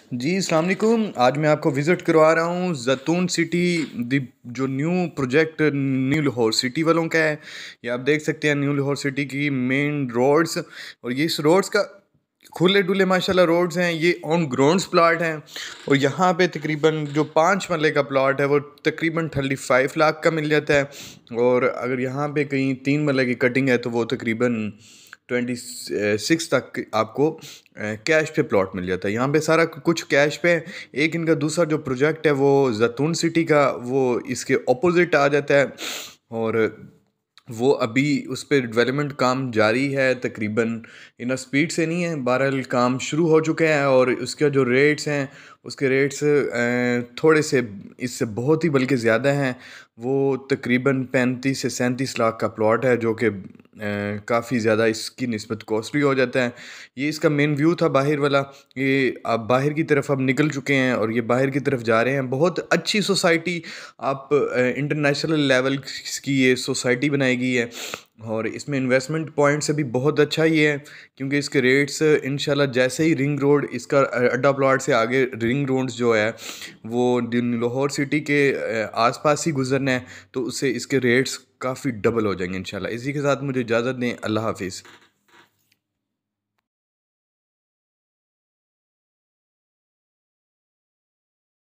जी, अस्सलाम वालेकुम। आज मैं आपको विज़िट करवा रहा हूँ ज़ैतून सिटी। जो new project new Lahore city वालों का है। ये आप देख सकते हैं न्यू लाहौर सिटी की मेन रोड्स। और ये इस रोड्स का खुले डुले माशाल्लाह रोड्स हैं। ये ऑन ग्राउंड्स प्लाट हैं। और यहाँ पे तकरीबन जो 5 मरले का प्लाट है वो तकरीबन 35 लाख का मिल जाता है। और अगर यहाँ पे कहीं 3 मरले की कटिंग है तो वो तकरीबन 26 तक आपको कैश पे प्लॉट मिल जाता है। यहाँ पे सारा कुछ कैश पे है। एक इनका दूसरा जो प्रोजेक्ट है वो ज़ैतून सिटी का, वो इसके ऑपोजिट आ जाता है। और वो अभी उस पर डेवलपमेंट काम जारी है, तकरीबन इतना स्पीड से नहीं है, बहरहाल काम शुरू हो चुके हैं। और उसके जो रेट्स हैं उसके रेट्स थोड़े से इससे बहुत ही बल्कि ज़्यादा हैं। वो तकरीबन 35 से 37 लाख का प्लॉट है, जो कि काफ़ी ज़्यादा इसकी निस्बत कॉस्टली हो जाता है। ये इसका मेन व्यू था बाहर वाला। ये आप बाहर की तरफ अब निकल चुके हैं और ये बाहर की तरफ जा रहे हैं। बहुत अच्छी सोसाइटी, आप इंटरनेशनल लेवल की ये सोसाइटी बनाई गई है। और इसमें इन्वेस्टमेंट पॉइंट से भी बहुत अच्छा ही है, क्योंकि इसके रेट्स इंशाल्लाह जैसे ही रिंग रोड इसका अड्डा प्लॉट से आगे रिंग रोड जो है वो लाहौर सिटी के आसपास ही गुजरना है, तो उससे इसके रेट्स काफ़ी डबल हो जाएंगे इंशाल्लाह। इसी के साथ मुझे इजाज़त दें। अल्लाह हाफिज़।